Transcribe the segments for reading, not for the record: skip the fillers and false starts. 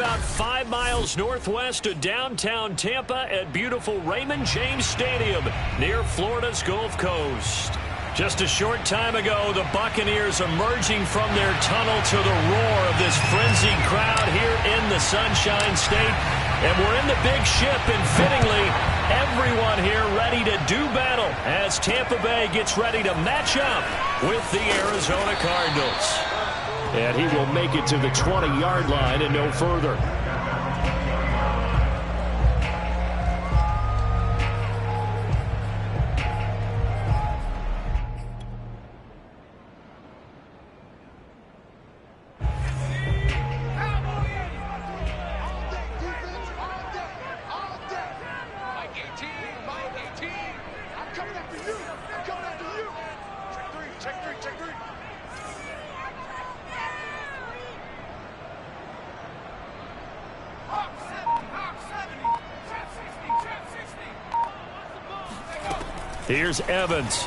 about 5 miles northwest of downtown Tampa at beautiful Raymond James Stadium near Florida's Gulf Coast. Just a short time ago, the Buccaneers emerging from their tunnel to the roar of this frenzied crowd here in the Sunshine State. And we're in the big ship, and fittingly, everyone here ready to do battle as Tampa Bay gets ready to match up with the Arizona Cardinals. And he will make it to the 20-yard line and no further. Here's Evans.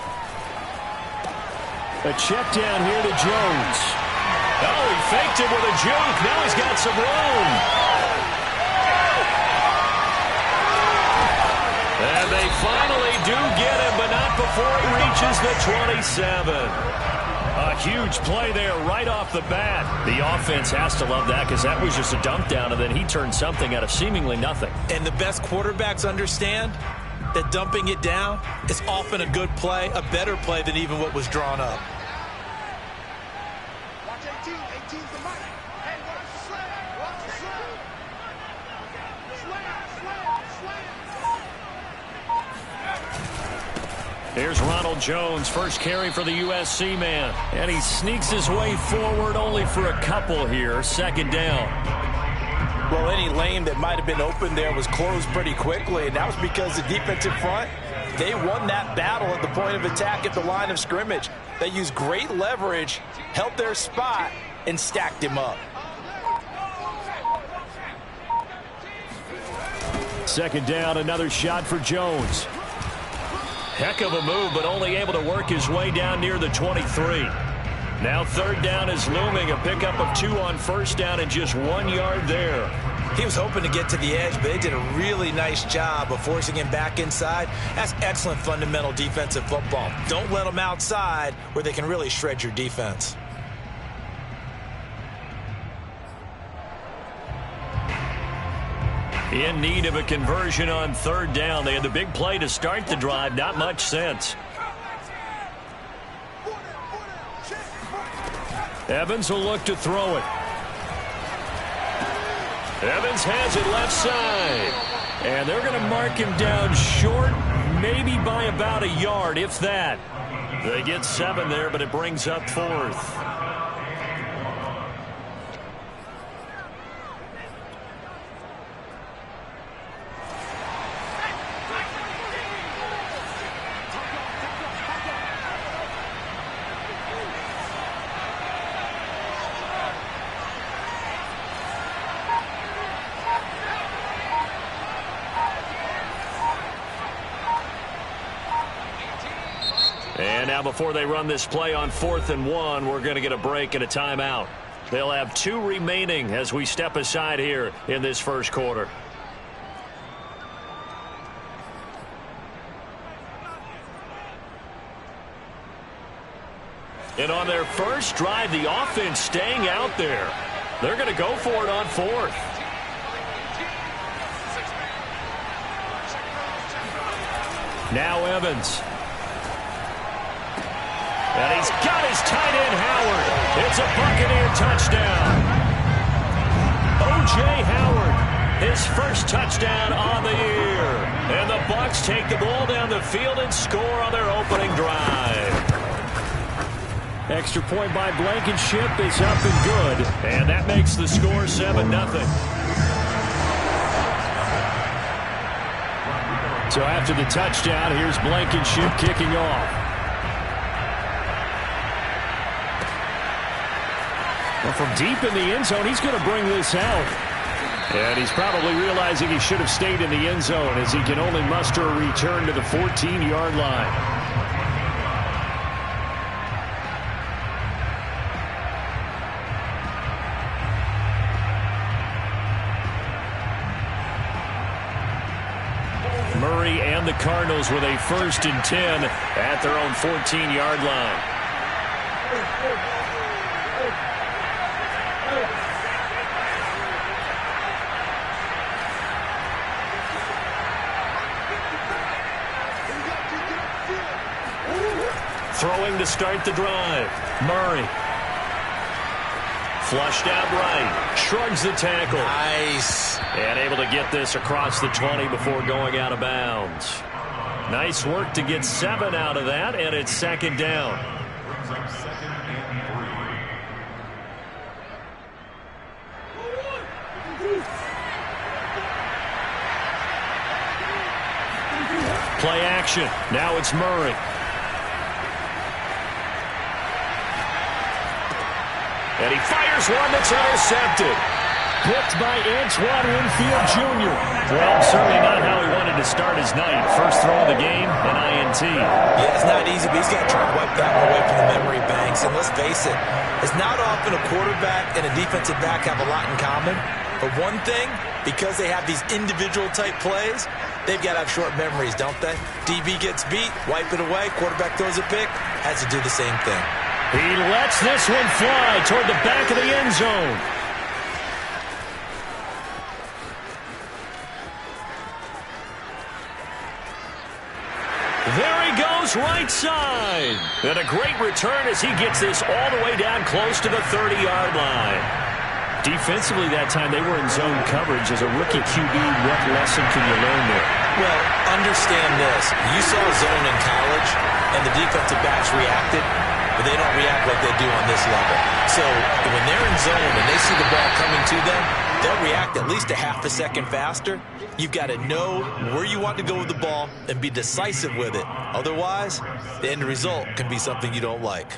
A check down here to Jones. Oh, he faked it with a juke. Now he's got some room. And they finally do get him, but not before he reaches the 27. A huge play there right off the bat. The offense has to love that because that was just a dump down, and then he turned something out of seemingly nothing. And the best quarterbacks understand that dumping it down is often a good play, a better play than even what was drawn up. Watch 18. 18's the mic. Hey, watch the slam. Watch the slam. Slam. Here's Ronald Jones, first carry for the USC man. And he sneaks his way forward only for a couple here. Second down. Well, any lane that might have been open there was closed pretty quickly, and that was because the defensive front, they won that battle at the point of attack at the line of scrimmage. They used great leverage, held their spot, and stacked him up. Second down, another shot for Jones. Heck of a move, but only able to work his way down near the 23. Now third down is looming, a pickup of 2 on first down and just 1 yard there. He was hoping to get to the edge, but they did a really nice job of forcing him back inside. That's excellent fundamental defensive football. Don't let them outside where they can really shred your defense. In need of a conversion on third down. They had the big play to start the drive, not much sense. Evans will look to throw it. Evans has it left side. And they're going to mark him down short, maybe by about a yard, if that. They get 7 there, but it brings up 4th. And now before they run this play on 4th and 1, we're going to get a break and a timeout. They'll have 2 remaining as we step aside here in this first quarter. And on their first drive, the offense staying out there. They're going to go for it on 4th. Now Evans. And he's got his tight end, Howard. It's a Buccaneer touchdown. O.J. Howard, his first touchdown on the year. And the Bucs take the ball down the field and score on their opening drive. Extra point by Blankenship is up and good. And that makes the score 7-0. So after the touchdown, here's Blankenship kicking off. Well, from deep in the end zone, he's going to bring this out. And he's probably realizing he should have stayed in the end zone as he can only muster a return to the 14-yard line. Murray and the Cardinals with a 1st and 10 at their own 14-yard line. Throwing to start the drive. Murray. Flushed out right. Shrugs the tackle. Nice. And able to get this across the 20 before going out of bounds. Nice work to get 7 out of that, and it's 2nd down. Play action. Now it's Murray. And he fires one that's intercepted. Picked by Antoine Winfield Jr. Well, certainly not how he wanted to start his night. First throw of the game, an INT. Yeah, it's not easy, but he's got to try to wipe that one away from the memory banks. And let's face it, it's not often a quarterback and a defensive back have a lot in common. But one thing, because they have these individual-type plays, they've got to have short memories, don't they? DB gets beat, wipe it away, quarterback throws a pick, has to do the same thing. He lets this one fly toward the back of the end zone. There he goes, right side. And a great return as he gets this all the way down close to the 30-yard line. Defensively that time, they were in zone coverage. As a rookie QB, what lesson can you learn there? Well, understand this. You saw zone in college, and the defensive backs reacted, but they don't react like they do on this level. So when they're in zone and they see the ball coming to them, they'll react at least a half a second faster. You've got to know where you want to go with the ball and be decisive with it. Otherwise, the end result can be something you don't like.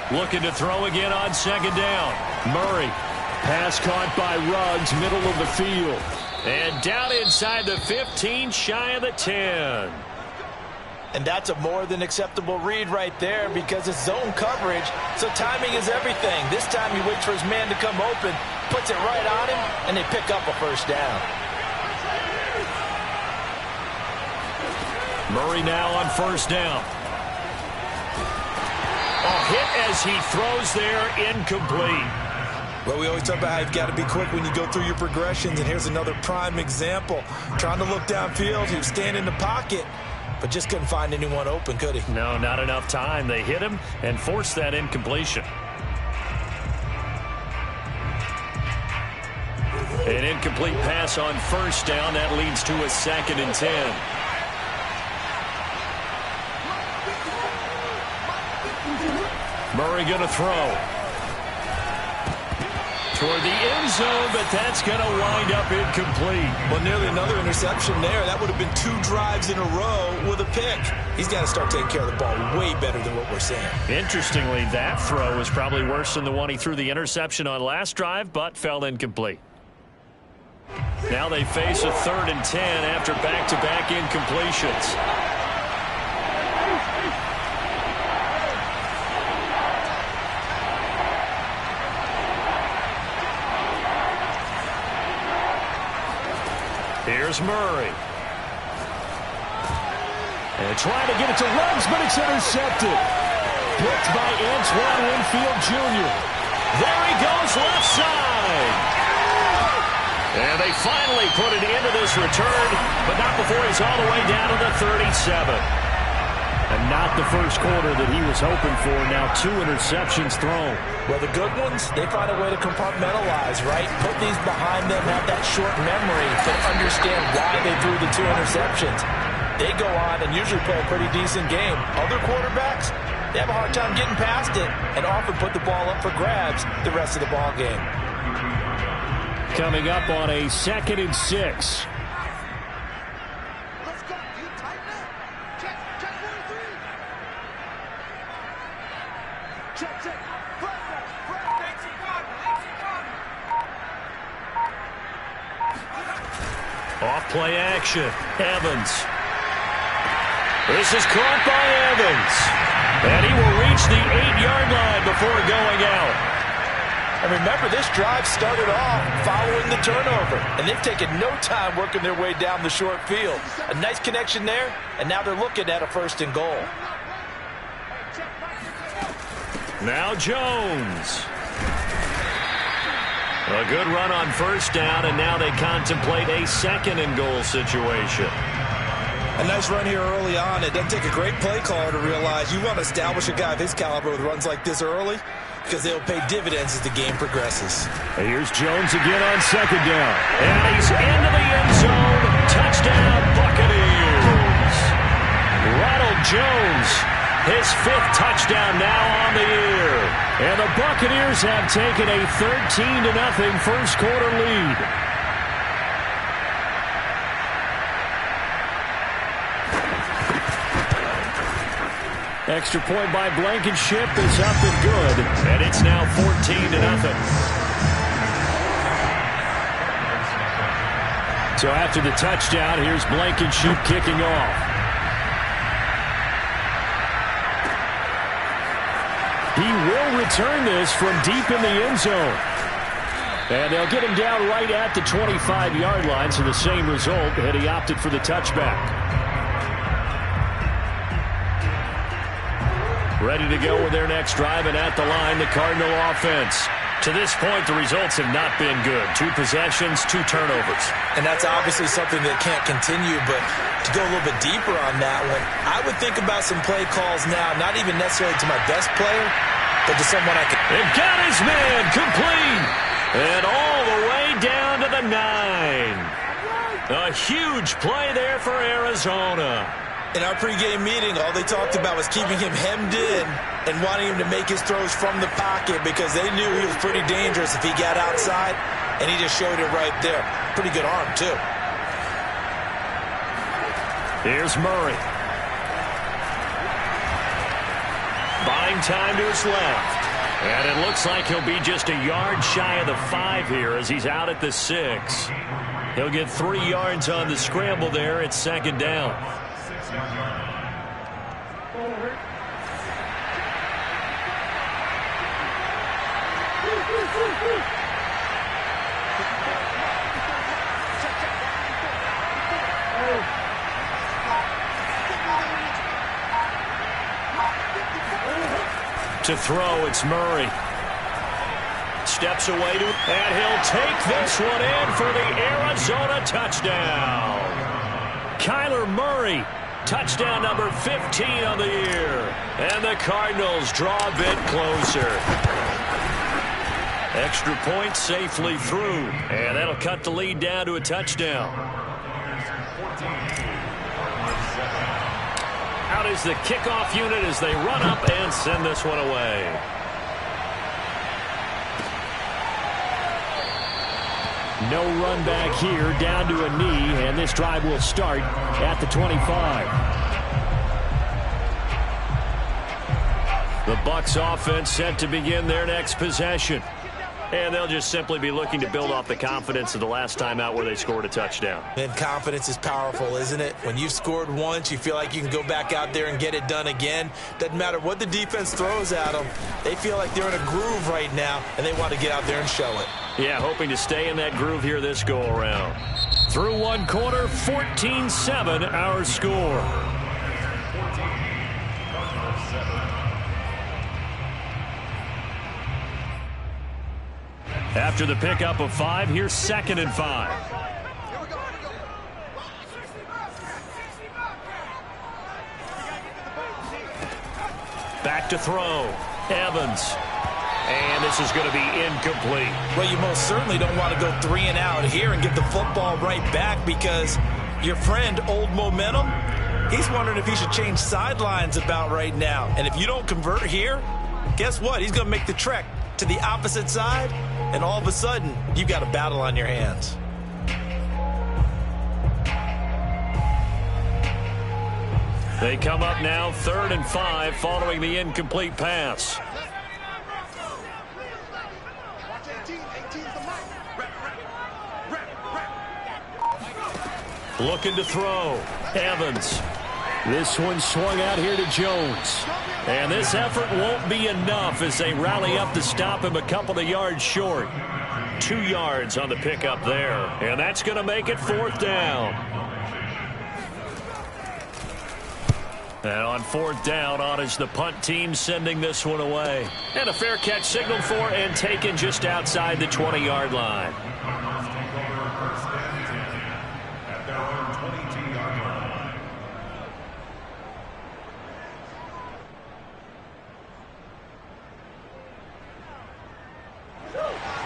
Looking to throw again on 2nd down. Murray. Pass caught by Ruggs, middle of the field. And down inside the 15, shy of the 10. And that's a more than acceptable read right there because it's zone coverage, so timing is everything. This time he waits for his man to come open, puts it right on him, and they pick up a 1st down. Murray now on 1st down. A hit as he throws there, incomplete. Well, we always talk about how you've got to be quick when you go through your progressions, and here's another prime example. Trying to look downfield, he was standing in the pocket, but just couldn't find anyone open, could he? No, not enough time. They hit him and forced that incompletion. An incomplete pass on 1st down. That leads to a 2nd and 10. Murray going to throw. Toward the end zone, but that's going to wind up incomplete. Well, nearly another interception there. That would have been 2 drives in a row with a pick. He's got to start taking care of the ball way better than what we're seeing. Interestingly, that throw was probably worse than the one he threw the interception on last drive, but fell incomplete. Now they face a 3rd and 10 after back-to-back incompletions. Here's Murray. And trying to get it to Ruggs, but it's intercepted. Picked by Antoine Winfield Jr. There he goes, left side. And they finally put it into this return, but not before he's all the way down to the 37. And not the first quarter that he was hoping for. Now 2 interceptions thrown. Well, the good ones, they find a way to compartmentalize, right? Put these behind them, have that short memory to understand why they threw the 2 interceptions. They go on and usually play a pretty decent game. Other quarterbacks, they have a hard time getting past it and often put the ball up for grabs the rest of the ball game. Coming up on a 2nd and 6. Off play action. Evans. This is caught by Evans. And he will reach the 8-yard line before going out. And remember, this drive started off following the turnover. And they've taken no time working their way down the short field. A nice connection there, and now they're looking at a 1st and goal. Now Jones. A good run on 1st down, and now they contemplate a 2nd and goal situation. A nice run here early on. It doesn't take a great play caller to realize you want to establish a guy of his caliber with runs like this early, because they'll pay dividends as the game progresses. And here's Jones again on 2nd down. And he's into the end zone. Touchdown, Buccaneers. Ronald Jones, his 5th touchdown now on the year. And the Buccaneers have taken a 13-0 first quarter lead. Extra point by Blankenship is up and good. And it's now 14-0. So after the touchdown, here's Blankenship kicking off. He will return this from deep in the end zone. And they'll get him down right at the 25-yard line, so the same result had he opted for the touchback. Ready to go with their next drive, and at the line, the Cardinal offense. To this point, the results have not been good. 2 possessions, 2 turnovers. And that's obviously something that can't continue, but to go a little bit deeper on that one, I would think about some play calls now, not even necessarily to my best player, but to someone I can... And got his man complete. And all the way down to the 9. A huge play there for Arizona. In our pregame meeting, all they talked about was keeping him hemmed in and wanting him to make his throws from the pocket because they knew he was pretty dangerous if he got outside, and he just showed it right there. Pretty good arm, too. Here's Murray. Buying time to his left. And it looks like he'll be just a yard shy of the 5 here as he's out at the 6. He'll get 3 yards on the scramble there. It's 2nd down. To throw, it's Murray. Steps away to, and he'll take this one in for the Arizona touchdown. Kyler Murray, touchdown number 15 on the year. And the Cardinals draw a bit closer. Extra point safely through, and that'll cut the lead down to a touchdown. Out is the kickoff unit as they run up and send this one away. No run back here, down to a knee, and this drive will start at the 25. The Bucs offense set to begin their next possession. And they'll just simply be looking to build off the confidence of the last time out where they scored a touchdown. And confidence is powerful, isn't it? When you've scored once, you feel like you can go back out there and get it done again. Doesn't matter what the defense throws at them. They feel like they're in a groove right now, and they want to get out there and show it. Yeah, hoping to stay in that groove here this go-around. Through one quarter, 14-7 our score. After the pickup of 5, here's 2nd and 5. Back to throw. Evans. And this is going to be incomplete. Well, you most certainly don't want to go 3 and out here and get the football right back because your friend, Old Momentum, he's wondering if he should change sidelines about right now. And if you don't convert here, guess what? He's going to make the trek to the opposite side, and all of a sudden, you've got a battle on your hands. They come up now 3rd and 5 following the incomplete pass. Looking to throw. Evans. This one swung out here to Jones. And this effort won't be enough as they rally up to stop him a couple of yards short. 2 yards on the pickup there. And that's going to make it 4th down. And on 4th down, on is the punt team sending this one away. And a fair catch signaled for and taken just outside the 20-yard line.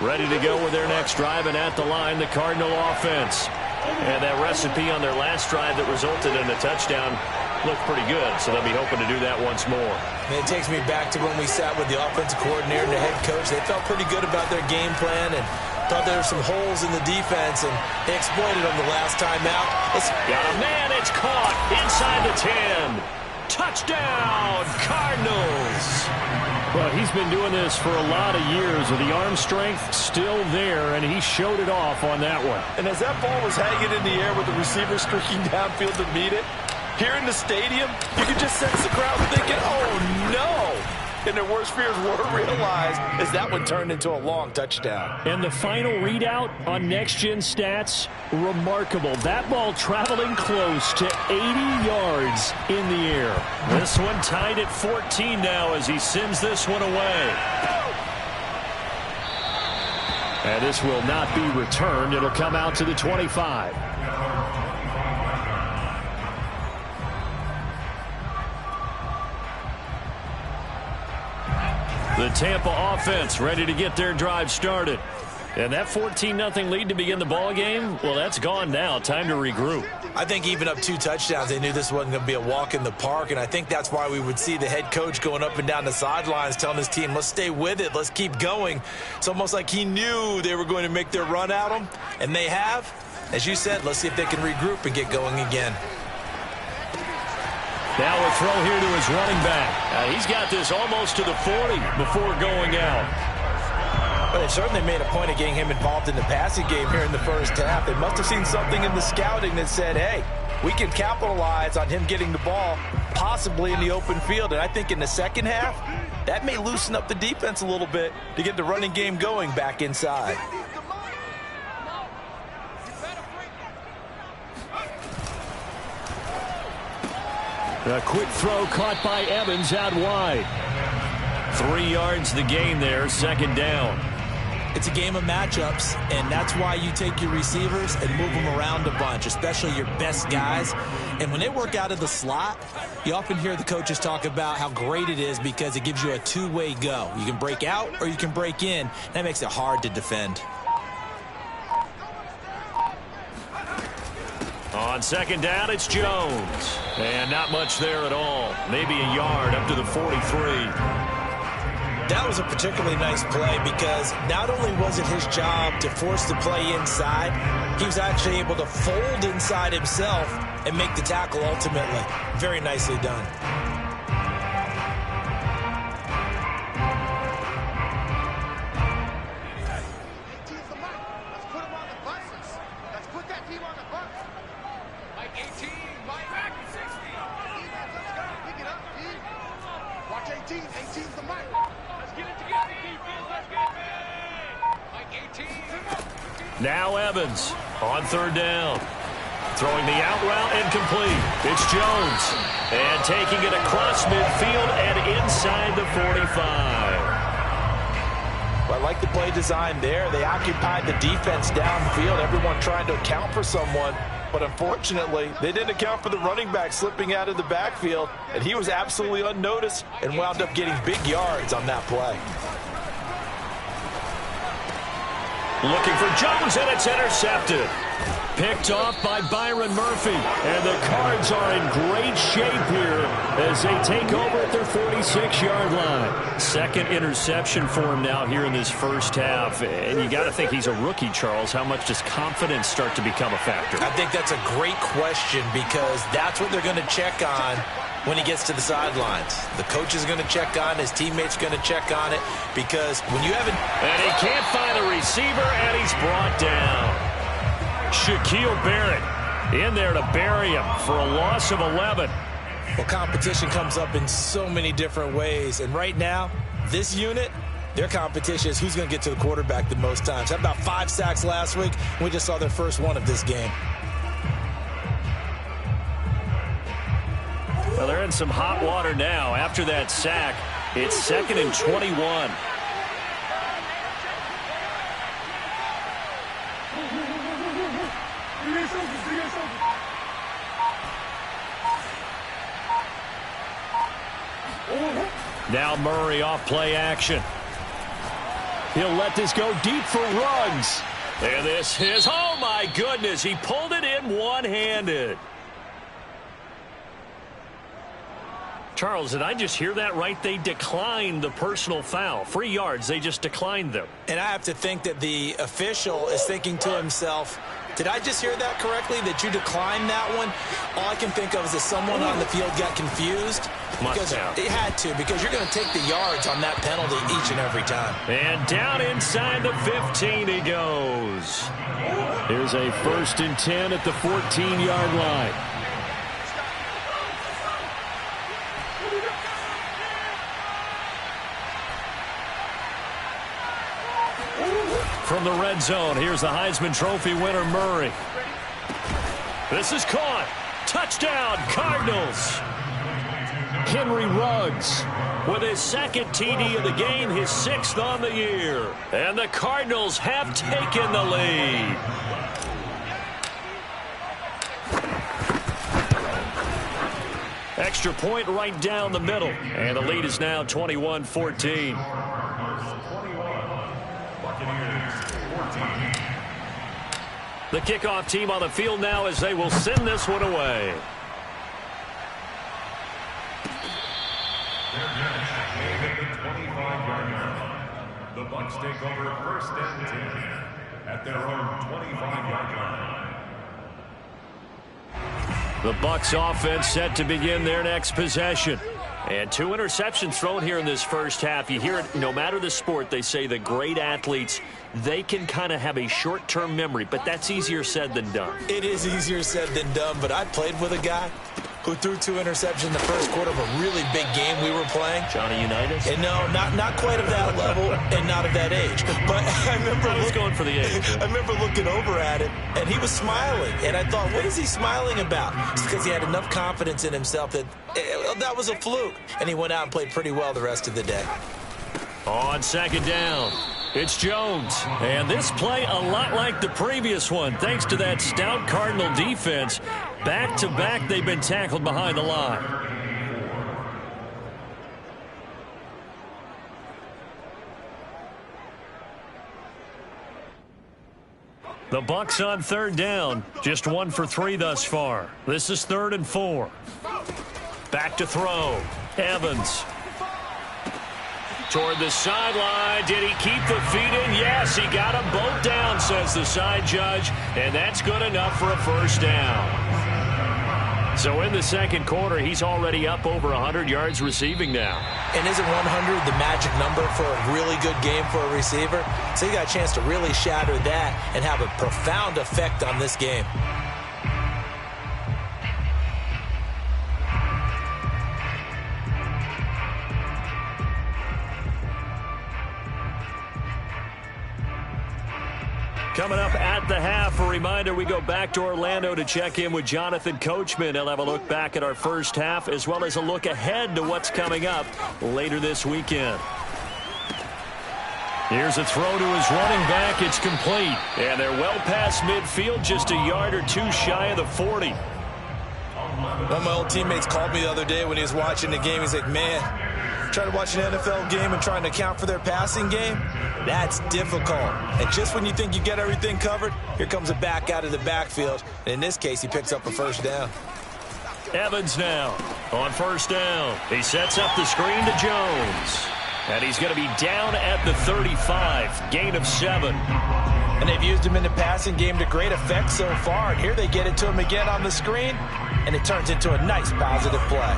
Ready to go with their next drive, and at the line, the Cardinal offense. And that recipe on their last drive that resulted in a touchdown looked pretty good, so they'll be hoping to do that once more. And it takes me back to when we sat with the offensive coordinator and the head coach. They felt pretty good about their game plan and thought there were some holes in the defense, and they exploited them the last time out. Got a man, it's caught inside the 10. Touchdown, Cardinals. Well, he's been doing this for a lot of years with the arm strength still there, and he showed it off on that one. And as that ball was hanging in the air with the receiver streaking downfield to meet it, here in the stadium, you could just sense the crowd thinking, oh, no. And their worst fears were realized as that one turned into a long touchdown. And the final readout on next-gen stats, remarkable. That ball traveling close to 80 yards in the air. This one tied at 14 now as he sends this one away. And this will not be returned. It'll come out to the 25. The Tampa offense ready to get their drive started. And that 14-0 lead to begin the ball game, well, that's gone now. Time to regroup. I think even up 2 touchdowns, they knew this wasn't going to be a walk in the park, and I think that's why we would see the head coach going up and down the sidelines telling his team, let's stay with it, let's keep going. It's almost like he knew they were going to make their run at him, and they have. As you said, let's see if they can regroup and get going again. Now a throw here to his running back. He's got this almost to the 40 before going out. But they certainly made a point of getting him involved in the passing game here in the first half. They must have seen something in the scouting that said, hey, we can capitalize on him getting the ball possibly in the open field. And I think in the second half, that may loosen up the defense a little bit to get the running game going back inside. A quick throw caught by Evans out wide. 3 yards the gain there, 2nd down. It's a game of matchups, and that's why you take your receivers and move them around a bunch, especially your best guys. And when they work out of the slot, you often hear the coaches talk about how great it is because it gives you a two-way go. You can break out or you can break in. That makes it hard to defend. On 2nd down, it's Jones. And not much there at all. Maybe a yard up to the 43. That was a particularly nice play because not only was it his job to force the play inside, he was actually able to fold inside himself and make the tackle ultimately. Very nicely done. Now Evans on 3rd down. Throwing the out route and complete. It's Jones. And taking it across midfield and inside the 45. Well, I like the play design there. They occupied the defense downfield. Everyone trying to account for someone. But unfortunately, they didn't account for the running back slipping out of the backfield. And he was absolutely unnoticed and wound up getting big yards on that play. Looking for Jones, and it's intercepted. Picked off by Byron Murphy. And the Cards are in great shape here as they take over at their 46-yard line. 2nd interception for him now here in this first half. And you got to think he's a rookie, Charles. How much does confidence start to become a factor? I think that's a great question because that's what they're going to check on when he gets to the sidelines. The coach is going to check on, his teammates going to check on it, because when you haven't... And he can't find a receiver, and he's brought down. Shaquille Barrett In there to bury him for a loss of 11. Well, competition comes up in so many different ways. And right now, this unit, their competition is who's going to get to the quarterback the most times. Had about 5 sacks last week. We just saw their first one of this game. Well, they're in some hot water now. After that sack, it's 2nd and 21. Now Murray off play action. He'll let this go deep for Ruggs. And this is, oh my goodness, he pulled it in one-handed. Charles, did I just hear that right? They declined the personal foul. 3 yards, they just declined them. And I have to think that the official is thinking to himself, did I just hear that correctly, that you declined that one? All I can think of is that someone on the field got confused. Because it had to, because you're going to take the yards on that penalty each and every time. And down inside the 15 he goes. Here's a 1st and 10 at the 14-yard line. From the red zone, here's the Heisman Trophy winner, Murray. This is caught. Touchdown, Cardinals. Henry Ruggs with his 2nd TD of the game, his 6th on the year. And the Cardinals have taken the lead. Extra point right down the middle. And the lead is now 21-14. The kickoff team on the field now as they will send this one away. The Bucs take over 1st and 10 at their own 25-yard line. The Bucs offense set to begin their next possession. And 2 interceptions thrown here in this first half. You hear it, no matter the sport, they say the great athletes, they can kind of have a short-term memory, but that's easier said than done. It is easier said than done, but I played with a guy who threw 2 interceptions in the first quarter of a really big game we were playing. Johnny Unitas? And no, not quite of that level and not of that age. But I remember going for the age. I remember looking over at him, and he was smiling. And I thought, what is he smiling about? It's because he had enough confidence in himself that that was a fluke. And he went out and played pretty well the rest of the day. On 2nd down, it's Jones. And this play a lot like the previous one, thanks to that stout Cardinal defense. Back-to-back, they've been tackled behind the line. The Bucs on 3rd down, just 1 for 3 thus far. This is 3rd and 4. Back to throw. Evans. Toward the sideline. Did he keep the feet in? Yes, he got them both down, says the side judge. And that's good enough for a 1st down. So in the 2nd quarter, he's already up over 100 yards receiving now. And isn't 100 the magic number for a really good game for a receiver? So you got a chance to really shatter that and have a profound effect on this game. Coming up at the half, a reminder, we go back to Orlando to check in with Jonathan Coachman. He'll have a look back at our first half as well as a look ahead to what's coming up later this weekend. Here's a throw to his running back. It's complete. And they're well past midfield, just a yard or 2 shy of the 40. One of my old teammates called me the other day when he was watching the game. He's like, man, trying to watch an NFL game and trying to account for their passing game, that's difficult. And just when you think you get everything covered, here comes a back out of the backfield. And in this case, he picks up a 1st down. Evans now on 1st down. He sets up the screen to Jones. And he's going to be down at the 35, gain of 7. And they've used him in the passing game to great effect so far. And here they get it to him again on the screen, and it turns into a nice positive play.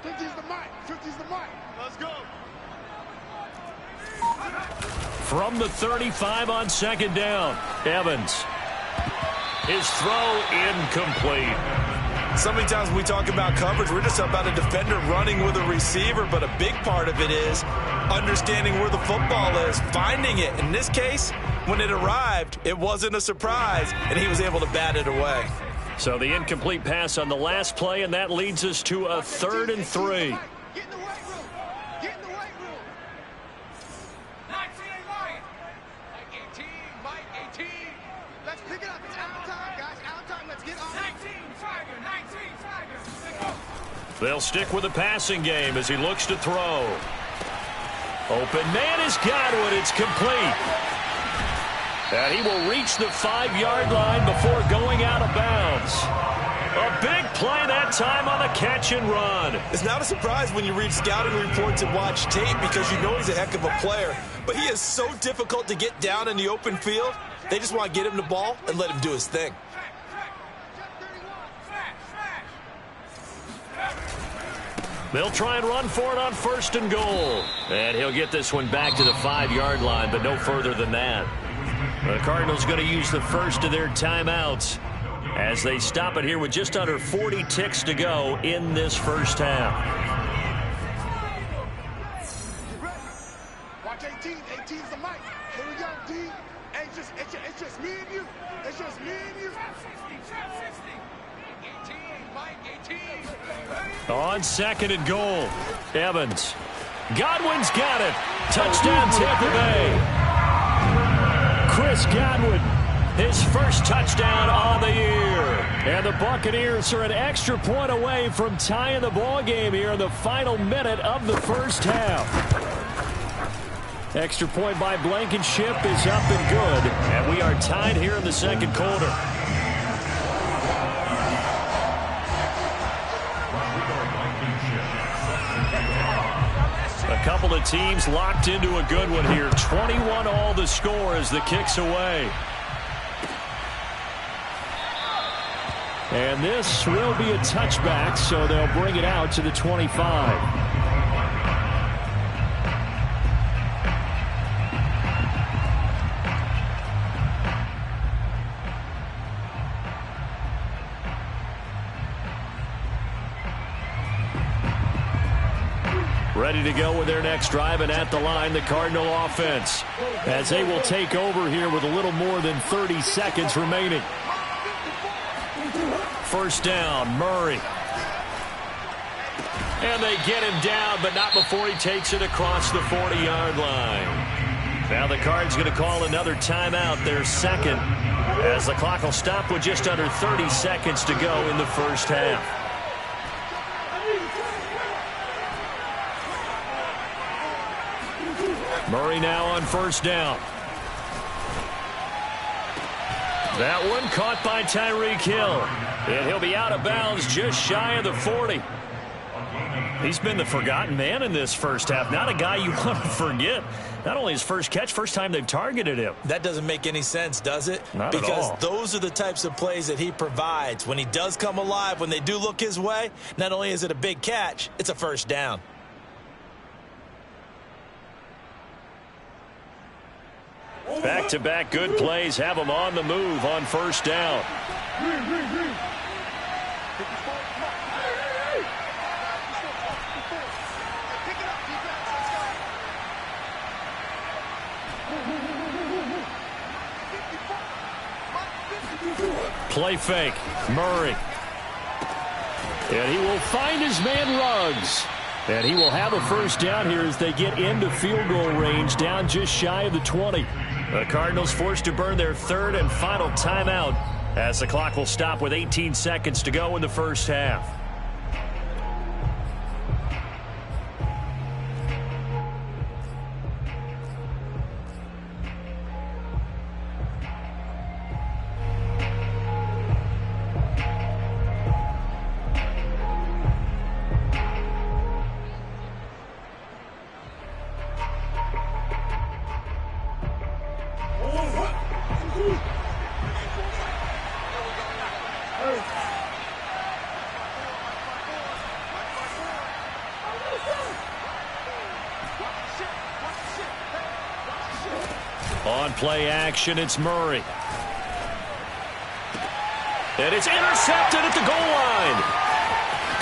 This is the mark. 50's the mark. Let's go. From the 35 on second down, Evans. His throw incomplete. So many times when we talk about coverage, we're just about a defender running with a receiver, but a big part of it is understanding where the football is, finding it. In this case, when it arrived, it wasn't a surprise, and he was able to bat it away. So the incomplete pass on the last play, and that leads us to a 3rd and 3. Get in the weight room. Get in the weight room. 19, Mike. Mike 18. Mike 18. Let's pick it up. It's out time, guys. Out time. Let's get on. 19, Tiger. 19, Tiger. They'll stick with the passing game as he looks to throw. Open man is Godwin. It's complete. And he will reach the 5-yard line before going out of bounds. A big play that time on the catch and run. It's not a surprise when you read scouting reports and watch tape because you know he's a heck of a player. But he is so difficult to get down in the open field. They just want to get him the ball and let him do his thing. They'll try and run for it on 1st and goal. And he'll get this one back to the 5-yard line, but no further than that. The Cardinals going to use the first of their timeouts as they stop it here with just under 40 ticks to go in this first half. Watch 18. 18's the mic. Here we go, D. Hey, it's just me and you. It's just me and you. 18, Mike 18. On 2nd and goal, Evans. Godwin's got it. Touchdown, Tampa Bay. Chris Godwin, his first touchdown on the year. And the Buccaneers are an extra point away from tying the ball game here in the final minute of the first half. Extra point by Blankenship is up and good. And we are tied here in the second quarter. A couple of teams locked into a good one here. 21 all the score as the kick's away. And this will be a touchback, so they'll bring it out to the 25. Ready to go with their next drive, and at the line, the Cardinal offense, as they will take over here with a little more than 30 seconds remaining. First down, Murray. And they get him down, but not before he takes it across the 40-yard line. Now the Cards going to call another timeout, their second, as the clock will stop with just under 30 seconds to go in the first half. Murray now on first down. That one caught by Tyreek Hill. And he'll be out of bounds just shy of the 40. He's been the forgotten man in this first half. Not a guy you want to forget. Not only his first catch, first time they've targeted him. That doesn't make any sense, does it? Not at all. Because those are the types of plays that he provides. When he does come alive, when they do look his way, not only is it a big catch, it's a first down. Back-to-back good plays have him on the move on first down. Play fake. Murray. And he will find his man Ruggs. And he will have a first down here as they get into field goal range, down just shy of the 20. The Cardinals forced to burn their third and final timeout as the clock will stop with 18 seconds to go in the first half. on play action. It's Murray. And it's intercepted at the goal line.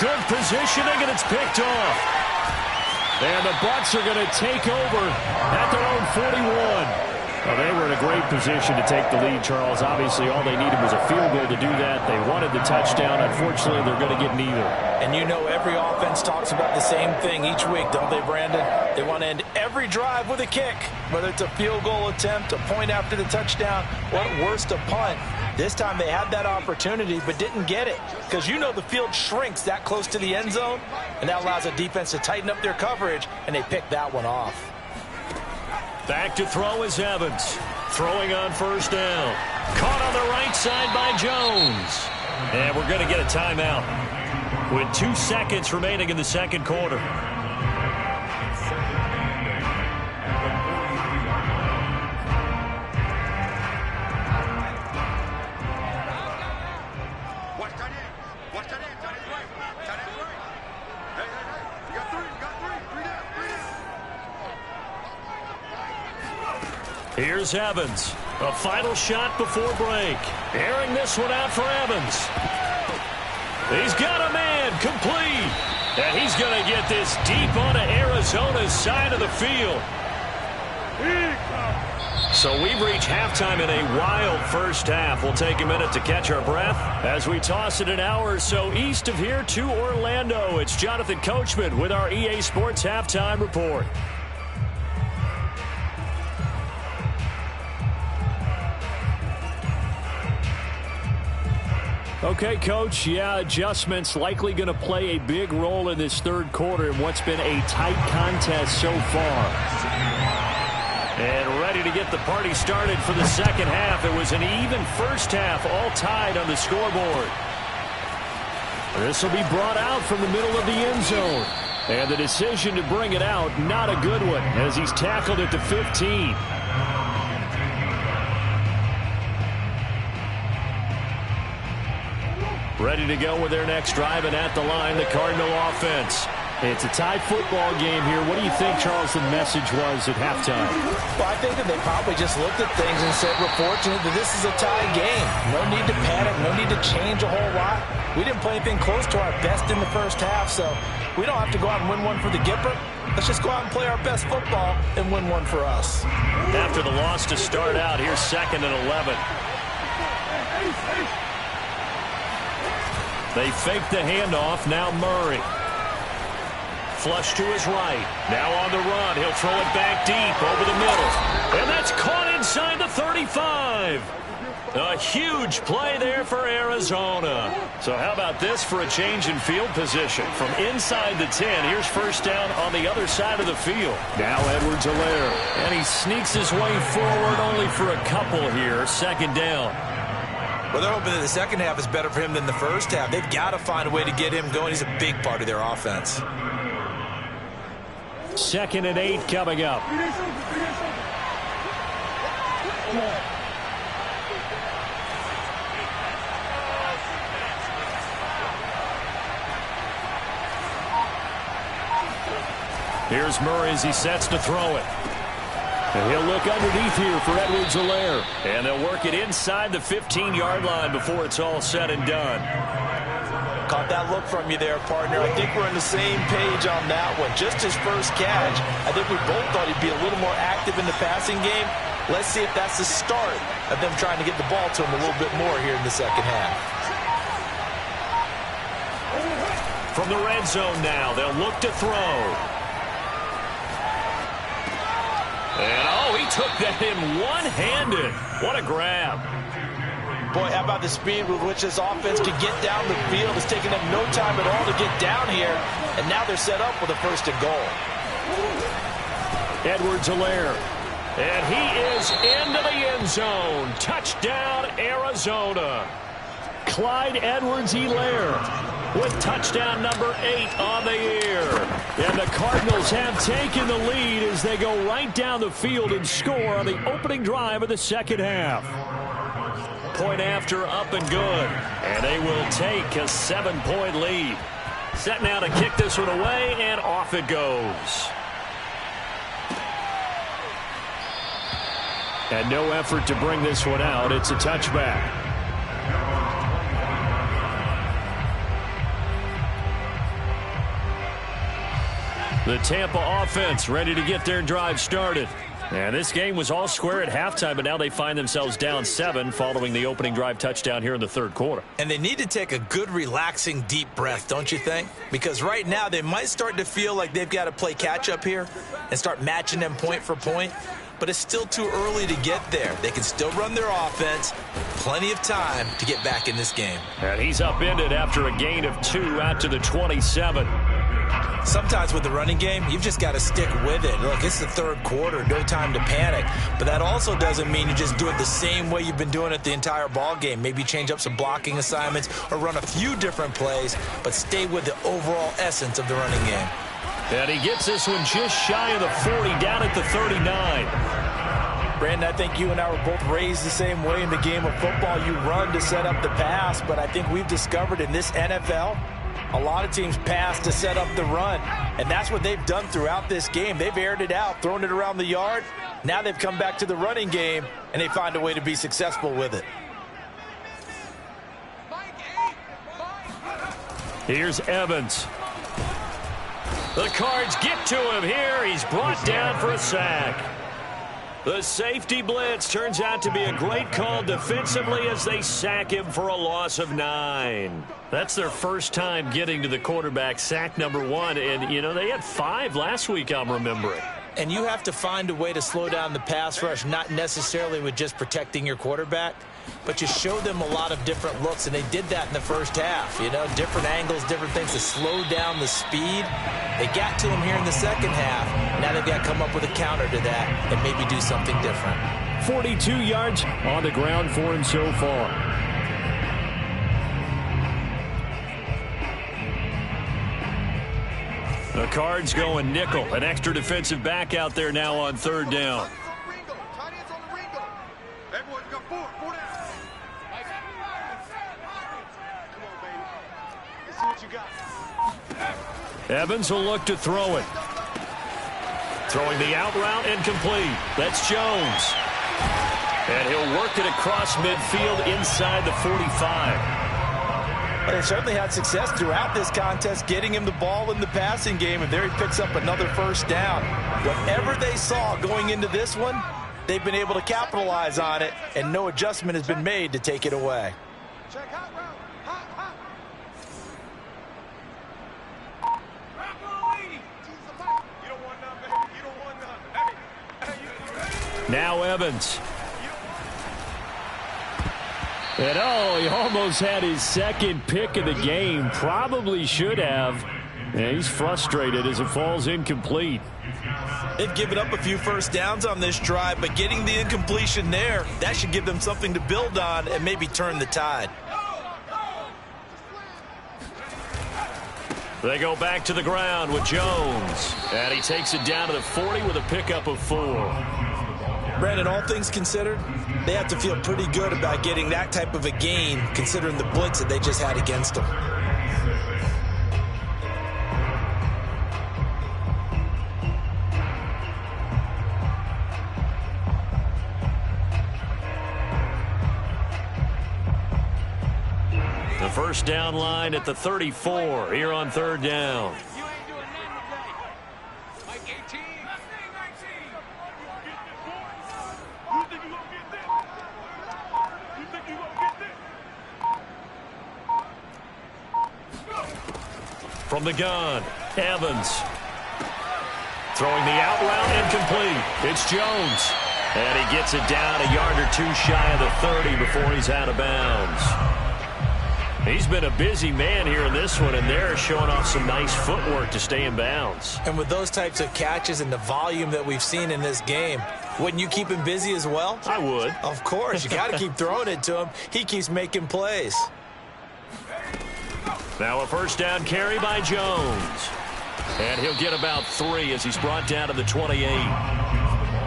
Good positioning, and it's picked off. And the Bucs are going to take over at their own 41. Well, they were in a great position to take the lead, Charles. Obviously, all they needed was a field goal to do that. They wanted the touchdown. Unfortunately, they're going to get neither. And you know every offense talks about the same thing each week, don't they, Brandon? They want to end every drive with a kick, whether it's a field goal attempt, a point after the touchdown, or at worst, a punt. This time they had that opportunity but didn't get it because you know the field shrinks that close to the end zone, and that allows the defense to tighten up their coverage, and they picked that one off. Back to throw is Evans. Throwing on first down. Caught on the right side by Jones. And we're going to get a timeout with 2 seconds remaining in the second quarter. Here's Evans. A final shot before break. Airing this one out for Evans. He's got a man complete. And he's going to get this deep onto Arizona's side of the field. So we've reached halftime in a wild first half. We'll take a minute to catch our breath as we toss it an hour or so east of here to Orlando. It's Jonathan Coachman with our EA Sports Halftime Report. Okay, Coach, yeah, adjustments likely going to play a big role in this third quarter in what's been a tight contest so far. And ready to get the party started for the second half. It was an even first half, all tied on the scoreboard. This will be brought out from the middle of the end zone. And the decision to bring it out, not a good one, as he's tackled at the 15. Ready to go with their next drive, and at the line, the Cardinal offense. It's a tie football game here. What do you think, Charles, the message was at halftime? Well, I think that they probably just looked at things and said, we're fortunate that this is a tie game. No need to panic, no need to change a whole lot. We didn't play anything close to our best in the first half, so we don't have to go out and win one for the Gipper. Let's just go out and play our best football and win one for us. After the loss to start out, here's 2nd and 11. They fake the handoff. Now Murray. Flush to his right. Now on the run. He'll throw it back deep over the middle. And that's caught inside the 35. A huge play there for Arizona. So how about this for a change in field position? From inside the 10, here's first down on the other side of the field. Now Edwards-Helaire. And he sneaks his way forward only for a couple here. 2nd down. Well, they're hoping that the second half is better for him than the first half. They've got to find a way to get him going. He's a big part of their offense. 2nd and 8 coming up. Here's Murray as he sets to throw it. And he'll look underneath here for Edwards-Helaire. And they'll work it inside the 15-yard line before it's all said and done. Caught that look from you there, partner. I think we're on the same page on that one. Just his first catch, I think we both thought he'd be a little more active in the passing game. Let's see if that's the start of them trying to get the ball to him a little bit more here in the second half. From the red zone now, they'll look to throw. And, oh, he took that in one-handed. What a grab. Boy, how about the speed with which this offense could get down the field? It's taken them no time at all to get down here, and now they're set up with a 1st and goal. Edwards-Helaire. And he is into the end zone. Touchdown, Arizona. Clyde Edwards-Helaire with touchdown number 8 on the year. And the Cardinals have taken the lead as they go right down the field and score on the opening drive of the second half. Point after, up and good. And they will take a 7-point lead. Set now to kick this one away, and off it goes. And no effort to bring this one out. It's a touchback. The Tampa offense ready to get their drive started. And this game was all square at halftime, but now they find themselves down 7 following the opening drive touchdown here in the third quarter. And they need to take a good, relaxing, deep breath, don't you think? Because right now they might start to feel like they've got to play catch-up here and start matching them point for point. But it's still too early to get there. They can still run their offense. Plenty of time to get back in this game. And he's upended after a gain of 2 out to the 27. Sometimes with the running game, you've just got to stick with it. Look, it's the third quarter, no time to panic. But that also doesn't mean you just do it the same way you've been doing it the entire ball game. Maybe change up some blocking assignments or run a few different plays, but stay with the overall essence of the running game. And he gets this one just shy of the 40, down at the 39. Brandon, I think you and I were both raised the same way in the game of football. You run to set up the pass, but I think we've discovered in this NFL, a lot of teams pass to set up the run, and that's what they've done throughout this game. They've aired it out, thrown it around the yard. Now they've come back to the running game, and they find a way to be successful with it. Here's Evans. The Cards get to him here. He's brought down for a sack. The safety blitz turns out to be a great call defensively as they sack him for a loss of 9. That's their first time getting to the quarterback, sack number 1. And, you know, they had 5 last week, I'm remembering. And you have to find a way to slow down the pass rush, not necessarily with just protecting your quarterback, but you show them a lot of different looks, and they did that in the first half. You know, different angles, different things to slow down the speed. They got to him here in the second half. Now they've got to come up with a counter to that and maybe do something different. 42 yards on the ground for him so far. The Cards going nickel. An extra defensive back out there now on third down. Evans will look to throw it. Throwing the out route incomplete. That's Jones. And he'll work it across midfield inside the 45. They certainly had success throughout this contest getting him the ball in the passing game, and there he picks up another first down. Whatever they saw going into this one, they've been able to capitalize on it, and no adjustment has been made to take it away. Check hot route. Hot, hot. You don't want none, baby. You don't want none. Now Evans. And oh, he almost had his second pick of the game. Probably should have. And he's frustrated as it falls incomplete. They've given up a few first downs on this drive, but getting the incompletion there, that should give them something to build on and maybe turn the tide. They go back to the ground with Jones. And he takes it down to the 40 with a pickup of 4. Brandon, all things considered, they have to feel pretty good about getting that type of a gain, considering the blitz that they just had against them. The first down line at the 34 here on third down. You ain't doing nothing today. Mike 18. You think you gonna get this? You think you gonna get this? From the gun, Evans. Throwing the out route incomplete. It's Jones. And he gets it down a yard or 2 shy of the 30 before he's out of bounds. He's been a busy man here in this one, and they're showing off some nice footwork to stay in bounds. And with those types of catches and the volume that we've seen in this game, wouldn't you keep him busy as well? I would. Of course. You got to keep throwing it to him. He keeps making plays. Now a first down carry by Jones. And he'll get about 3 as he's brought down to the 28.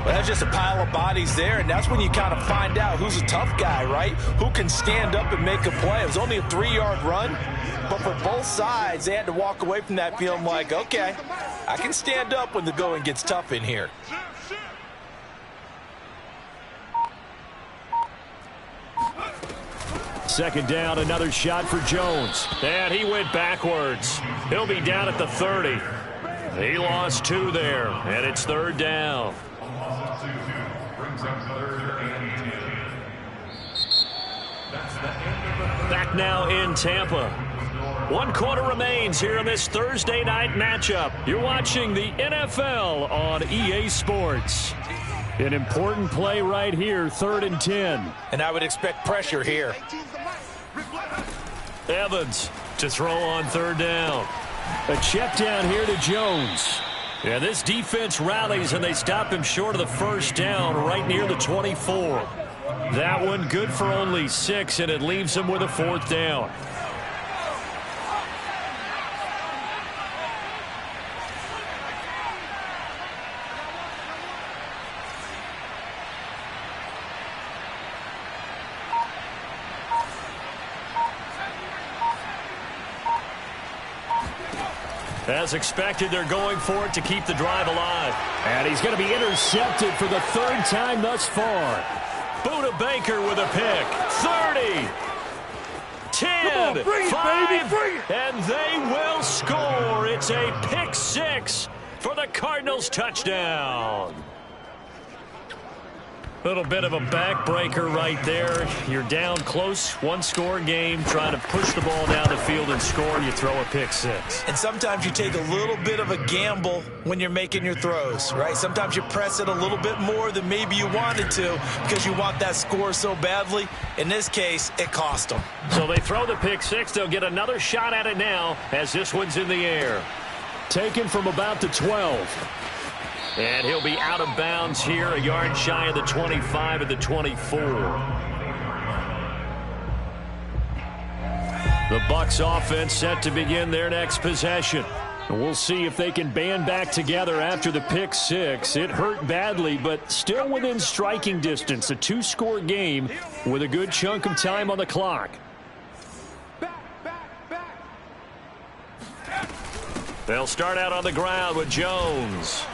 Well, that's just a pile of bodies there, and that's when you kind of find out who's a tough guy, right? Who can stand up and make a play. It was only a 3-yard run, but for both sides, they had to walk away from that feeling like, okay, I can stand up when the going gets tough in here. Second down, another shot for Jones. And he went backwards. He'll be down at the 30. He lost 2 there, and it's third down. Back now in Tampa. 1 quarter remains here in this Thursday night matchup. You're watching the NFL on EA Sports. An important play right here, 3rd and 10. And I would expect pressure here. Evans to throw on 3rd down. A check down here to Jones. And this defense rallies, and they stop him short of the first down right near the 24. That one good for only 6, and it leaves him with a 4th down. As expected, they're going for it to keep the drive alive. And he's going to be intercepted for the 3rd time thus far. Buda Baker with a pick. 30. 10. On, bring it, 5. baby, bring it. And they will score. It's a pick 6 for the Cardinals touchdown. Little bit of a backbreaker right there. You're down close, 1-score game, trying to push the ball down the field and score, and you throw a pick 6. And sometimes you take a little bit of a gamble when you're making your throws, right? Sometimes you press it a little bit more than maybe you wanted to because you want that score so badly. In this case, it cost them. So they throw the pick 6. They'll get another shot at it now as this one's in the air. Taken from about the 12. And he'll be out of bounds here, a yard shy of the 25 at the 24. The Bucs offense set to begin their next possession. We'll see if they can band back together after the pick 6. It hurt badly, but still within striking distance. A 2-score game with a good chunk of time on the clock. They'll start out on the ground with Jones.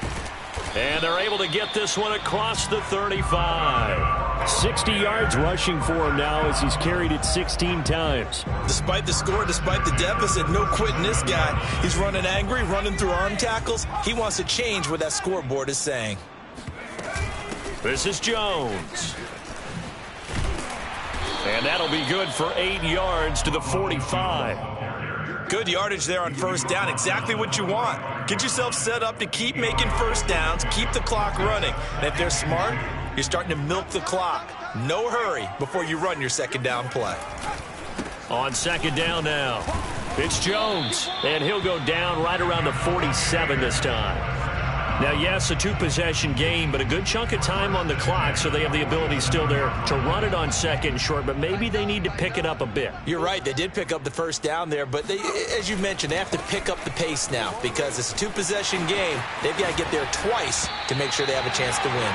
And they're able to get this one across the 35. 60 yards rushing for him now as he's carried it 16 times. Despite the score, despite the deficit, no quitting this guy. He's running angry, running through arm tackles. He wants to change what that scoreboard is saying. This is Jones. And that'll be good for 8 yards to the 45. Good yardage there on 1st down. Exactly what you want. Get yourself set up to keep making 1st downs, keep the clock running. And if they're smart, you're starting to milk the clock. No hurry before you run your 2nd down play. On 2nd down now, it's Jones. And he'll go down right around the 47 this time. Now, yes, a 2-possession game, but a good chunk of time on the clock, so they have the ability still there to run it on 2nd and short, but maybe they need to pick it up a bit. You're right. They did pick up the 1st down there, but they, as you mentioned, they have to pick up the pace now because it's a 2-possession game. They've got to get there twice to make sure they have a chance to win.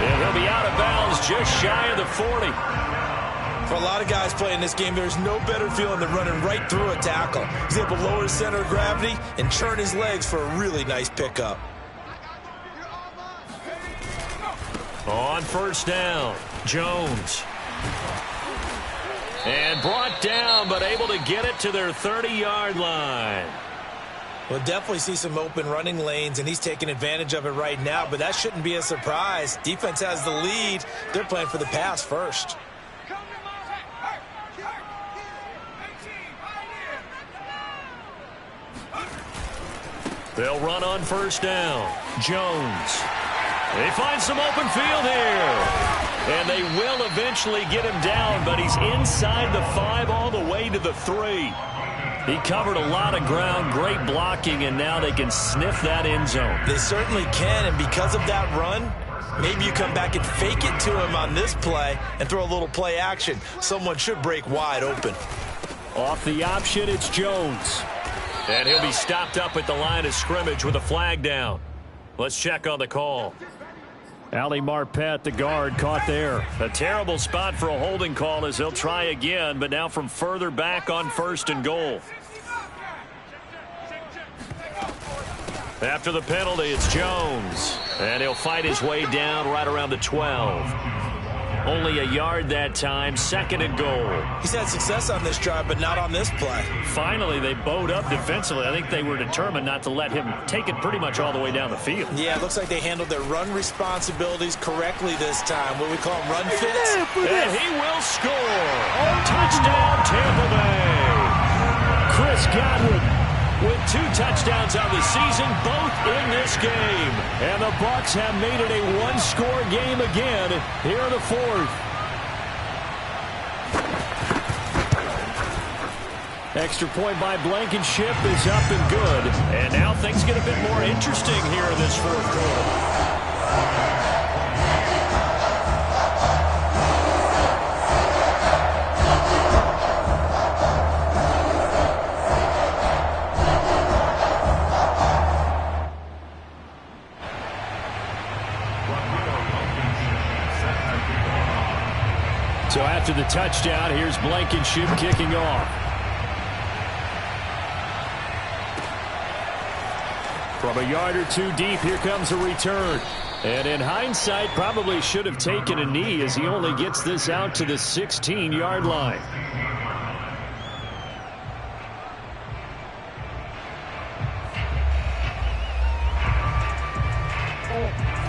And he'll be out of bounds just shy of the 40. For a lot of guys playing this game, there's no better feeling than running right through a tackle. He's able to lower his center of gravity and turn his legs for a really nice pickup. On 1st down, Jones. And brought down, but able to get it to their 30-yard line. We'll definitely see some open running lanes, and he's taking advantage of it right now, but that shouldn't be a surprise. Defense has the lead. They're playing for the pass first. They'll run on 1st down. Jones. They find some open field here. And they will eventually get him down, but he's inside the 5 all the way to the 3. He covered a lot of ground, great blocking, and now they can sniff that end zone. They certainly can, and because of that run, maybe you come back and fake it to him on this play and throw a little play action. Someone should break wide open. Off the option, it's Jones. And he'll be stopped up at the line of scrimmage with a flag down. Let's check on the call. Ali Marpet, the guard, caught there. A terrible spot for a holding call as they'll try again, but now from further back on 1st and goal. After the penalty, it's Jones. And he'll fight his way down right around the 12. Only a yard that time, 2nd and goal. He's had success on this drive, but not on this play. Finally, they bowed up defensively. I think they were determined not to let him take it pretty much all the way down the field. Yeah, it looks like they handled their run responsibilities correctly this time. What we call them, run fits. And he will score. Touchdown, Tampa Bay. Chris Godwin with 2 touchdowns on the season, both in this game. And the Bucs have made it a 1-score game again here in the 4th. Extra point by Blankenship is up and good. And now things get a bit more interesting here in this 4th quarter. So after the touchdown, here's Blankenship kicking off. From a yard or 2 deep, here comes a return. And in hindsight, probably should have taken a knee as he only gets this out to the 16-yard line.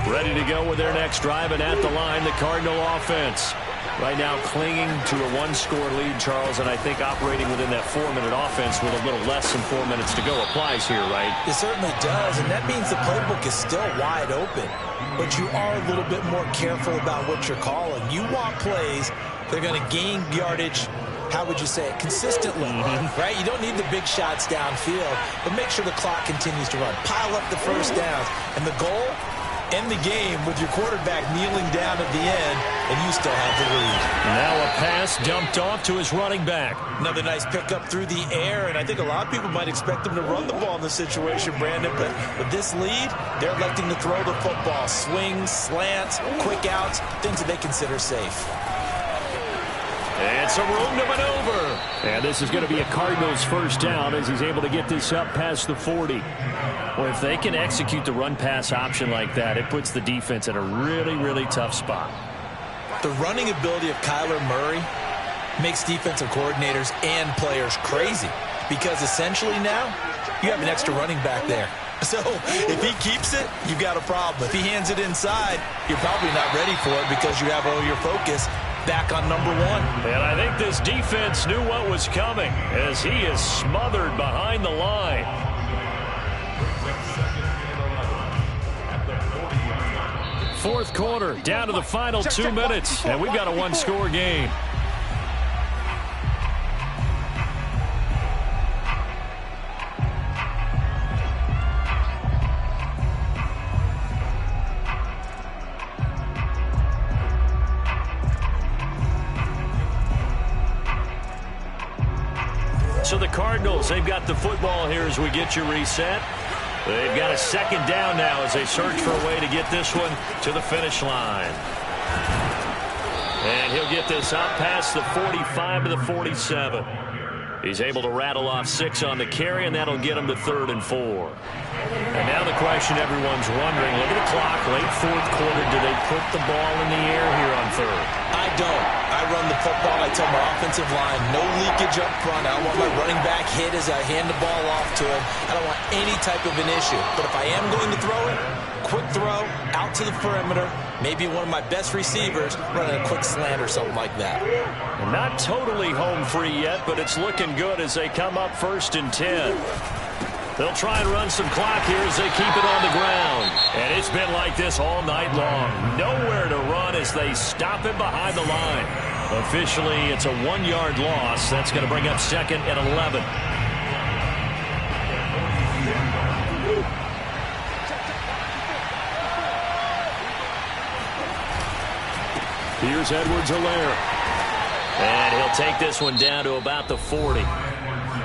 Ready to go with their next drive, and at the line, the Cardinal offense. Right now clinging to a 1-score lead, Charles, and I think operating within that 4-minute offense with a little less than 4 minutes to go applies here, right? It certainly does, and that means the playbook is still wide open. But you are a little bit more careful about what you're calling. You want plays that are going to gain yardage, how would you say it, consistently, right? You don't need the big shots downfield, but make sure the clock continues to run. Pile up the first downs, and the goal, end the game with your quarterback kneeling down at the end, and you still have the lead. Now a pass dumped off to his running back. Another nice pickup through the air, and I think a lot of people might expect him to run the ball in this situation, Brandon, but with this lead, they're electing to throw the football. Swings, slants, quick outs, things that they consider safe. It's a room to maneuver. And this is going to be a Cardinals first down as he's able to get this up past the 40. Well, if they can execute the run-pass option like that, it puts the defense in a really, really tough spot. The running ability of Kyler Murray makes defensive coordinators and players crazy because essentially now you have an extra running back there. So if he keeps it, you've got a problem. If he hands it inside, you're probably not ready for it because you have all your focus back on number 1. And I think this defense knew what was coming as he is smothered behind the line. 4th quarter, down to the final 2 minutes, and we've got a 1-score game. So the Cardinals, they've got the football here as we get you reset. They've got a 2nd down now as they search for a way to get this one to the finish line. And he'll get this up past the 45 to the 47. He's able to rattle off 6 on the carry, and that'll get him to 3rd and 4. And now the question everyone's wondering, look at the clock, late 4th quarter, do they put the ball in the air here on 3rd? I don't. I run the football. I tell my offensive line, no leakage up front. I don't want my running back hit as I hand the ball off to him. I don't want any type of an issue. But if I am going to throw it, quick throw, out to the perimeter, maybe one of my best receivers running a quick slant or something like that. Not totally home free yet, but it's looking good as they come up 1st and 10. They'll try and run some clock here as they keep it on the ground. And it's been like this all night long. Nowhere to run as they stop him behind the line. Officially, it's a 1-yard loss. That's going to bring up 2nd and 11. Here's Edwards-Helaire. And he'll take this one down to about the 40.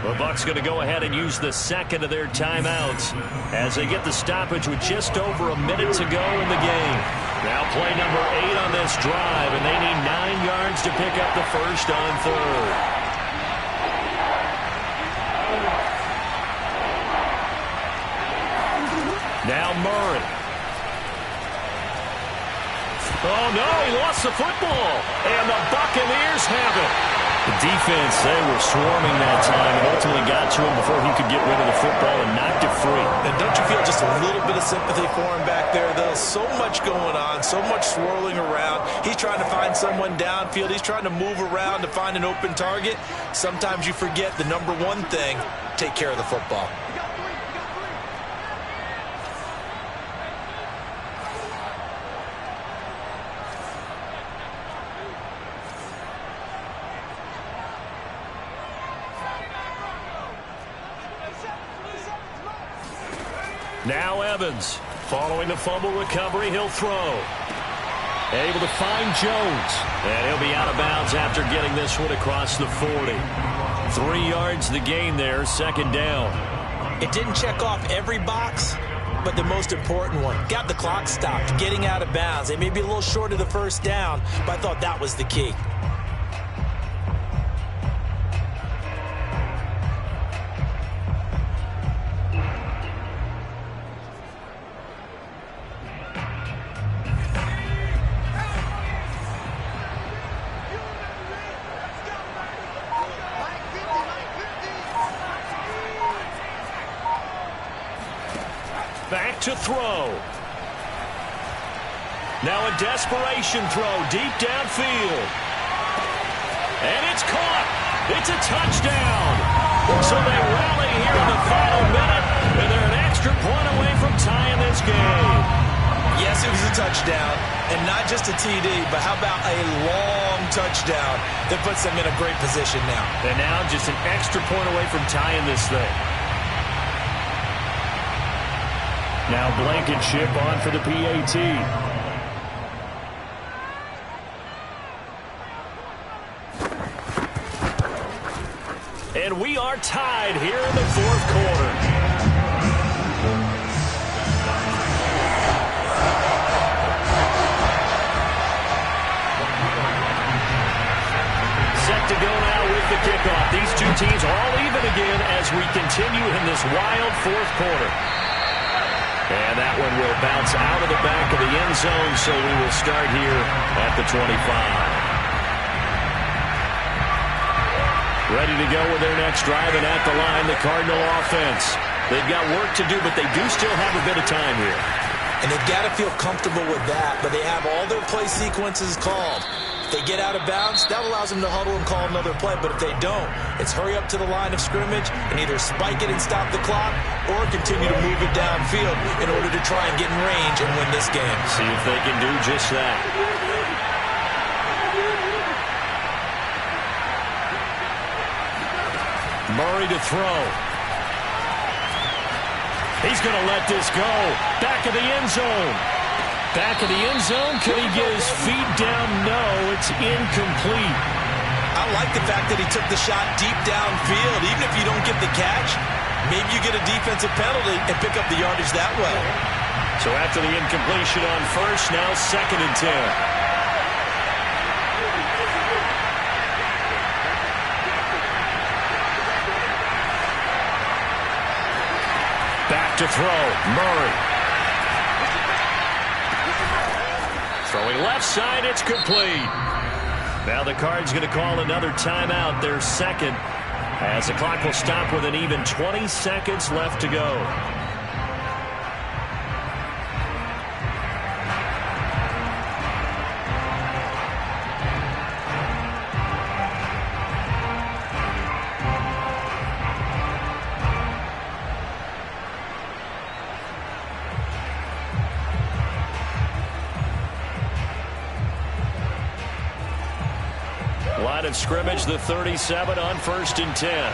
The Bucs going to go ahead and use the 2nd of their timeouts as they get the stoppage with just over a minute to go in the game. Now play number 8 on this drive, and they need 9 yards to pick up the first on 3rd. Now Murray. Oh, no, he lost the football. And the Buccaneers have it. The defense, they were swarming that time and ultimately got to him before he could get rid of the football and knocked it free. And don't you feel just a little bit of sympathy for him back there, though? So much going on, so much swirling around. He's trying to find someone downfield. He's trying to move around to find an open target. Sometimes you forget the number one thing, take care of the football. Now Evans, following the fumble recovery, he'll throw. Able to find Jones. And he'll be out of bounds after getting this one across the 40. 3 yards the gain there, second down. It didn't check off every box, but the most important one. Got the clock stopped, getting out of bounds. They may be a little short of the first down, but I thought that was the key. Back to throw. Now a desperation throw deep downfield. And it's caught. It's a touchdown. So they rally here in the final minute, and they're an extra point away from tying this game. Yes, it was a touchdown, and not just a TD, but how about a long touchdown that puts them in a great position now. And now just an extra point away from tying this thing. Now Blankenship on for the PAT. And we are tied here in the fourth quarter. Set to go now with the kickoff. These two teams all even again as we continue in this wild fourth quarter. And that one will bounce out of the back of the end zone, so we will start here at the 25. Ready to go with their next drive, and at the line, the Cardinal offense. They've got work to do, but they do still have a bit of time here. And they've got to feel comfortable with that, but they have all their play sequences called. If they get out of bounds, that allows them to huddle and call another play, but if they don't, it's hurry up to the line of scrimmage and either spike it and stop the clock or continue to move it downfield in order to try and get in range and win this game. See if they can do just that. Murray to throw. He's going to let this go. Back of the end zone. Back of the end zone. Can he get his feet down? No, it's incomplete. I like the fact that he took the shot deep downfield. Even if you don't get the catch, maybe you get a defensive penalty and pick up the yardage that way. So after the incompletion on first, now 2nd and 10. Back to throw. Murray. Throwing left side, it's complete. Now the Cards going to call another timeout, their second, as the clock will stop with an even 20 seconds left to go. Line of scrimmage, the 37 on 1st and 10.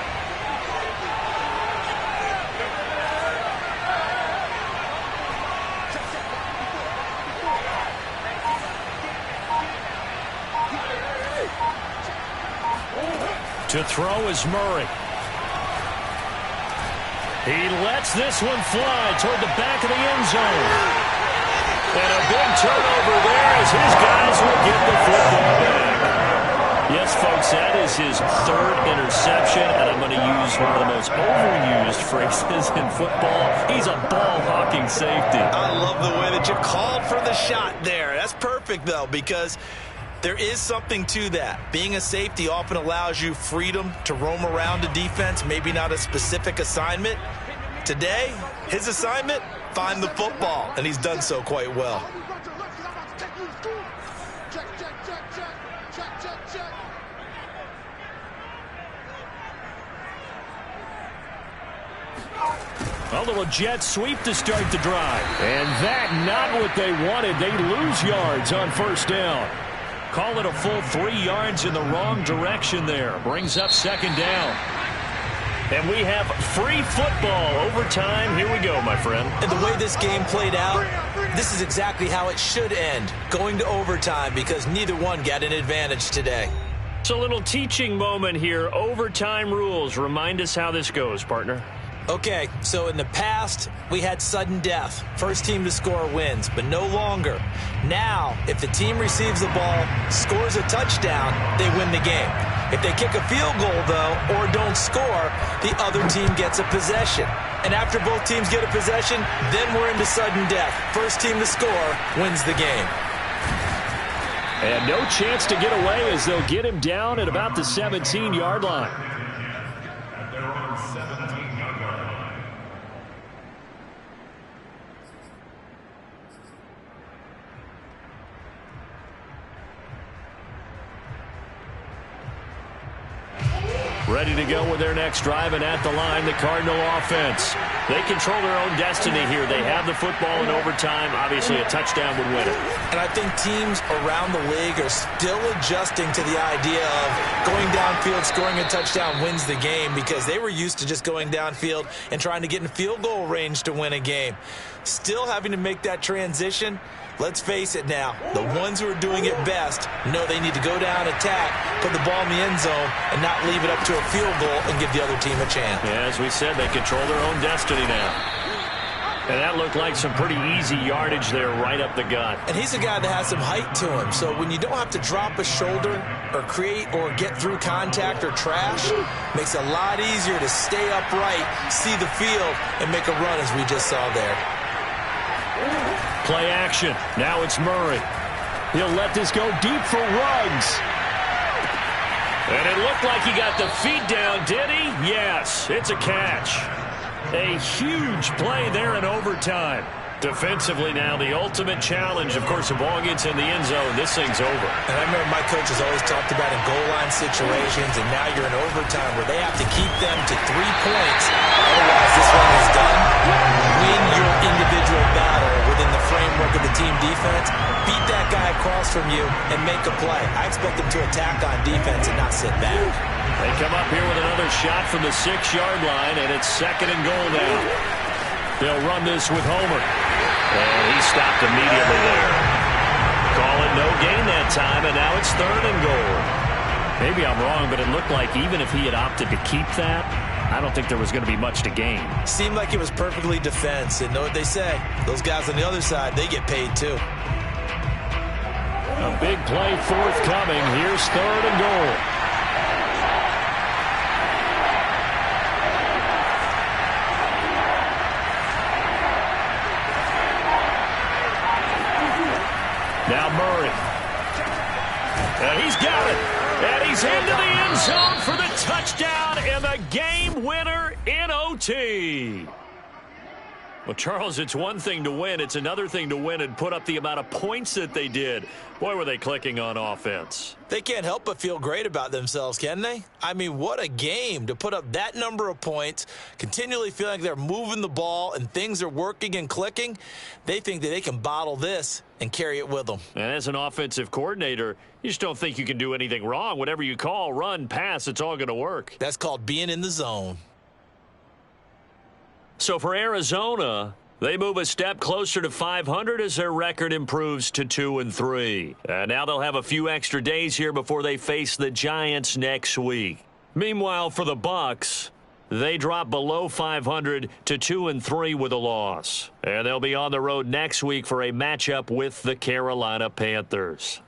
To throw is Murray. He lets this one fly toward the back of the end zone. And a big turnover there as his guys will get the football back. Yes, folks, that is his third interception, and I'm going to use one of the most overused phrases in football. He's a ball-hawking safety. I love the way that you called for the shot there. That's perfect, though, because there is something to that. Being a safety often allows you freedom to roam around a defense, maybe not a specific assignment. Today, his assignment, find the football, and he's done so quite well. A little jet sweep to start the drive. And that, not what they wanted. They lose yards on first down. Call it a full 3 yards in the wrong direction there. Brings up second down. And we have free football. Overtime. Here we go, my friend. And the way this game played out, this is exactly how it should end. Going to overtime because neither one got an advantage today. It's a little teaching moment here. Overtime rules. Remind us how this goes, partner. Okay, so in the past, we had sudden death. First team to score wins, but no longer. Now, if the team receives the ball, scores a touchdown, they win the game. If they kick a field goal, though, or don't score, the other team gets a possession. And after both teams get a possession, then we're into sudden death. First team to score wins the game. And no chance to get away as they'll get him down at about the 17-yard line. At their own 17-yard line. Ready to go with their next drive, and at the line, the Cardinal offense. They control their own destiny here. They have the football in overtime. Obviously, a touchdown would win it. And I think teams around the league are still adjusting to the idea of going downfield, scoring a touchdown wins the game, because they were used to just going downfield and trying to get in field goal range to win a game. Still having to make that transition. Let's face it now, the ones who are doing it best know they need to go down, attack, put the ball in the end zone, and not leave it up to a field goal and give the other team a chance. Yeah, as we said, they control their own destiny now. And that looked like some pretty easy yardage there right up the gut. And he's a guy that has some height to him, so when you don't have to drop a shoulder or create or get through contact or trash, makes it a lot easier to stay upright, see the field, and make a run as we just saw there. Play action. Now it's Murray. He'll let this go deep for Ruggs. And it looked like he got the feet down, did he? Yes, it's a catch. A huge play there in overtime. Defensively now, the ultimate challenge. Of course, the ball gets in the end zone, this thing's over. And I remember my coaches always talked about in goal line situations, and now you're in overtime where they have to keep them to 3 points. Otherwise, this one is done. Win your individual battle within the framework of the team defense. Beat that guy across from you and make a play. I expect them to attack on defense and not sit back. They come up here with another shot from the 6-yard line, and it's second and goal now. They'll run this with Homer. And he stopped immediately there. Call it no gain that time, and now it's third and goal. Maybe I'm wrong, but it looked like even if he had opted to keep that, I don't think there was going to be much to gain. Seemed like it was perfectly defense, and know what they say. Those guys on the other side, they get paid too. A big play forthcoming. Here's third and goal. Now Murray. And he's got it. And he's into the end zone for the touchdown and the game winner in OT. Well, Charles, it's one thing to win. It's another thing to win and put up the amount of points that they did. Boy, were they clicking on offense. They can't help but feel great about themselves, can they? I mean, what a game to put up that number of points, continually feeling like they're moving the ball and things are working and clicking. They think that they can bottle this and carry it with them. And as an offensive coordinator, you just don't think you can do anything wrong. Whatever you call, run, pass, it's all going to work. That's called being in the zone. So for Arizona, they move a step closer to 500 as their record improves to 2-3. And now they'll have a few extra days here before they face the Giants next week. Meanwhile, for the Bucs, they drop below 500 to 2-3 with a loss. And they'll be on the road next week for a matchup with the Carolina Panthers.